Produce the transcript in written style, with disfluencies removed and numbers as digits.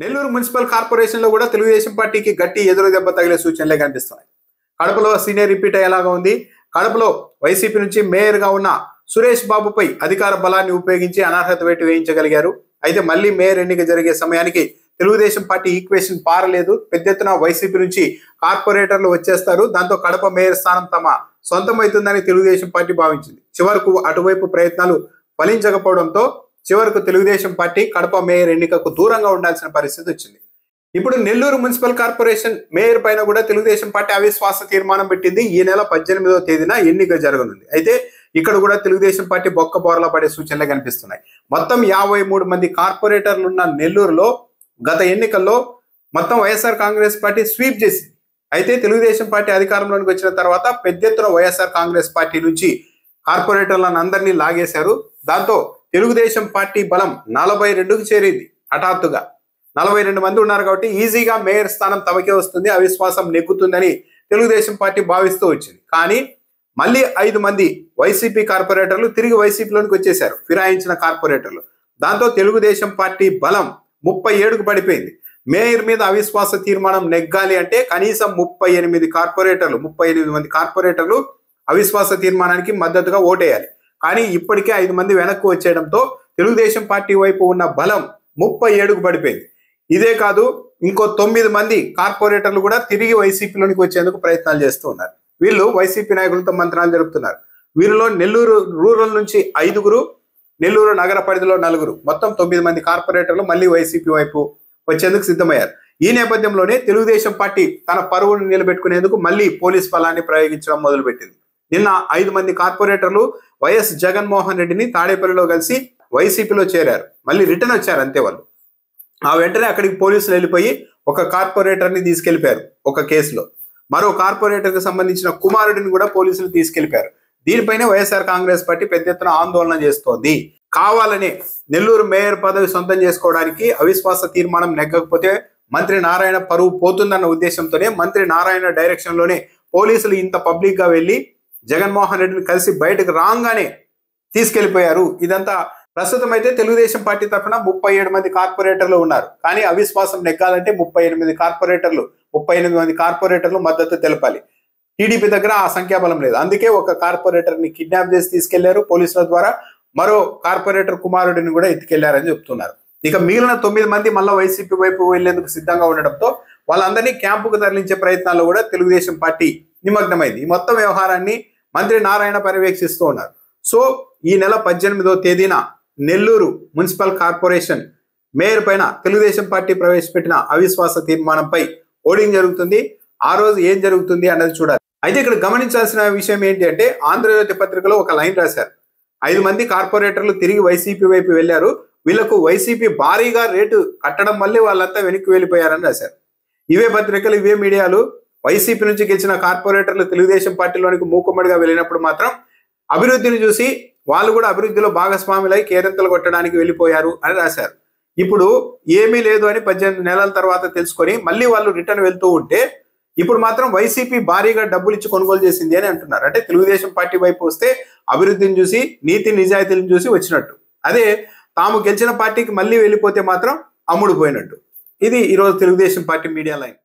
Nellore municipal corporation లో కూడా తెలుగుదేశం పార్టీకి గట్టి ఎదురు దెబ్బ తగిలే సూచనలే కనిపిస్తున్నాయి. కడపలో సీనియర్ రిపీట్ అయ్యేలాగా ఉంది. కడపలో వైసీపీ నుంచి మేయర్ గా ఉన్న సురేష్ బాబుపై అధికార బలాన్ని ఉపయోగించి అనర్హత వేటు వేయించగలిగారు. అయితే మళ్ళీ మేయర్ ఎన్నిక జరిగే సమయానికి తెలుగుదేశం పార్టీ ఈక్వేషన్ పారలేదు. పెద్ద ఎత్తున వైసీపీ నుంచి కార్పొరేటర్లు వచ్చేస్తారు. దాంతో కడప మేయర్ స్థానం తమ సొంతమవుతుందని తెలుగుదేశం పార్టీ భావించింది. చివరకు అటువైపు ప్రయత్నాలు ఫలించకపోవడంతో చివరకు తెలుగుదేశం పార్టీ కడప మేయర్ ఎన్నికకు దూరంగా ఉండాల్సిన పరిస్థితి వచ్చింది. ఇప్పుడు నెల్లూరు మున్సిపల్ కార్పొరేషన్ మేయర్ పైన కూడా తెలుగుదేశం పార్టీ అవిశ్వాస తీర్మానం పెట్టింది. ఈ నెల 18వ తేదీన ఎన్నిక జరగనుంది. అయితే ఇక్కడ కూడా తెలుగుదేశం పార్టీ బొక్క బోర్లా పడే సూచనలు కనిపిస్తున్నాయి. మొత్తం 53 మంది కార్పొరేటర్లు ఉన్న నెల్లూరులో గత ఎన్నికల్లో మొత్తం వైఎస్ఆర్ కాంగ్రెస్ పార్టీ స్వీప్ చేసింది. అయితే తెలుగుదేశం పార్టీ అధికారంలోకి వచ్చిన తర్వాత పెద్ద ఎత్తున వైఎస్ఆర్ కాంగ్రెస్ పార్టీ నుంచి కార్పొరేటర్లను అందరినీ లాగేశారు. దాంతో తెలుగుదేశం పార్టీ బలం 42కు చేరింది. హఠాత్తుగా 42 మంది ఉన్నారు కాబట్టి ఈజీగా మేయర్ స్థానం తమకే వస్తుంది, అవిశ్వాసం నెగ్గుతుందని తెలుగుదేశం పార్టీ భావిస్తూ వచ్చింది. కానీ మళ్ళీ 5 మంది వైసీపీ కార్పొరేటర్లు తిరిగి వైసీపీలోనికి వచ్చేశారు, ఫిరాయించిన కార్పొరేటర్లు. దాంతో తెలుగుదేశం పార్టీ బలం 37కు పడిపోయింది. మేయర్ మీద అవిశ్వాస తీర్మానం నెగ్గాలి అంటే కనీసం 38 మంది కార్పొరేటర్లు అవిశ్వాస తీర్మానానికి మద్దతుగా ఓటేయాలి. కానీ ఇప్పటికే 5 మంది వెనక్కు వచ్చేయడంతో తెలుగుదేశం పార్టీ వైపు ఉన్న బలం 37కు పడిపోయింది. ఇదే కాదు, ఇంకో 9 మంది కార్పొరేటర్లు కూడా తిరిగి వైసీపీలోనికి వచ్చేందుకు ప్రయత్నాలు చేస్తూ ఉన్నారు. వీళ్ళు వైసీపీ నాయకులతో మంత్రాలు జరుపుతున్నారు. వీరిలో నెల్లూరు రూరల్ నుంచి 5గురు, నెల్లూరు నగర పరిధిలో 4గురు, మొత్తం 9 మంది కార్పొరేటర్లు మళ్ళీ వైసీపీ వైపు వచ్చేందుకు సిద్ధమయ్యారు. ఈ నేపథ్యంలోనే తెలుగుదేశం పార్టీ తన పరువును నిలబెట్టుకునేందుకు మళ్ళీ పోలీస్ బలాన్ని ప్రయోగించడం మొదలుపెట్టింది. నిన్న 5 మంది కార్పొరేటర్లు వైఎస్ జగన్మోహన్ రెడ్డిని తాడేపల్లిలో కలిసి వైసీపీలో చేరారు. మళ్ళీ రిటర్న్ వచ్చారు అంతే వాళ్ళు. ఆ వెంటనే అక్కడికి పోలీసులు వెళ్ళిపోయి ఒక కార్పొరేటర్ని తీసుకెళ్లిపారు ఒక కేసులో. మరో కార్పొరేటర్కి సంబంధించిన కుమారుడిని కూడా పోలీసులు తీసుకెళ్లిపారు. దీనిపైనే వైఎస్ఆర్ కాంగ్రెస్ పార్టీ పెద్ద ఎత్తున ఆందోళన చేస్తోంది. కావాలనే నెల్లూరు మేయర్ పదవి సొంతం చేసుకోవడానికి అవిశ్వాస తీర్మానం నెగ్గకపోతే మంత్రి నారాయణ పరువు పోతుందన్న ఉద్దేశంతోనే మంత్రి నారాయణ డైరెక్షన్ లోనే పోలీసులు ఇంత పబ్లిక్ గా వెళ్లి జగన్మోహన్ రెడ్డిని కలిసి బయటకు రాగానే తీసుకెళ్లిపోయారు. ఇదంతా ప్రస్తుతం అయితే తెలుగుదేశం పార్టీ తరఫున 37 మంది కార్పొరేటర్లు ఉన్నారు. కానీ అవిశ్వాసం నెగ్గాలంటే 38 మంది కార్పొరేటర్లు మద్దతు తెలపాలి. టీడీపీ దగ్గర ఆ సంఖ్యాబలం లేదు. అందుకే ఒక కార్పొరేటర్ని కిడ్నాప్ చేసి తీసుకెళ్లారు పోలీసుల ద్వారా. మరో కార్పొరేటర్ కుమారుడిని కూడా ఎత్తుకెళ్లారని చెప్తున్నారు. ఇక మిగిలిన 9 మంది మళ్ళీ వైసీపీ వైపు వెళ్లేందుకు సిద్ధంగా ఉండడంతో వాళ్ళందరినీ క్యాంపుకు తరలించే ప్రయత్నాల్లో కూడా తెలుగుదేశం పార్టీ నిమగ్నమైంది. ఈ మొత్తం వ్యవహారాన్ని మంత్రి నారాయణ పర్యవేక్షిస్తూ ఉన్నారు. సో ఈ నెల 18వ తేదీన నెల్లూరు మున్సిపల్ కార్పొరేషన్ మేయర్ పైన తెలుగుదేశం పార్టీ ప్రవేశపెట్టిన అవిశ్వాస తీర్మానంపై ఓటింగ్ జరుగుతుంది. ఆ రోజు ఏం జరుగుతుంది అన్నది చూడాలి. అయితే ఇక్కడ గమనించాల్సిన విషయం ఏంటి అంటే, ఆంధ్రజ్యోతి పత్రికలో ఒక లైన్ రాశారు. 5 మంది కార్పొరేటర్లు తిరిగి వైసీపీ వైపు వెళ్లారు, వీళ్లకు వైసీపీ భారీగా రేటు కట్టడం వల్లే వాళ్ళంతా వెనక్కి వెళ్ళిపోయారని రాశారు. ఇవే పత్రికలు, ఇవే మీడియాలు వైసీపీ నుంచి గెలిచిన కార్పొరేటర్లు తెలుగుదేశం పార్టీలోనికి మూకుమ్మడిగా వెళ్ళినప్పుడు మాత్రం అభివృద్ధిని చూసి వాళ్ళు కూడా అభివృద్ధిలో భాగస్వాములై కేరింతలు కొట్టడానికి వెళ్ళిపోయారు అని రాశారు. ఇప్పుడు ఏమీ లేదు అని 18 నెలల తర్వాత తెలుసుకొని మళ్ళీ వాళ్ళు రిటర్న్ వెళ్తూ ఉంటే ఇప్పుడు మాత్రం వైసీపీ భారీగా డబ్బులు ఇచ్చి కొనుగోలు చేసింది అని అంటున్నారు. అంటే తెలుగుదేశం పార్టీ వైపు వస్తే అభివృద్ధిని చూసి, నీతి నిజాయితీలను చూసి వచ్చినట్టు. అదే తాము గెలిచిన పార్టీకి మళ్ళీ వెళ్ళిపోతే మాత్రం అమ్ముడు పోయినట్టు. ఇది ఈరోజు తెలుగుదేశం పార్టీ మీడియా లైన్.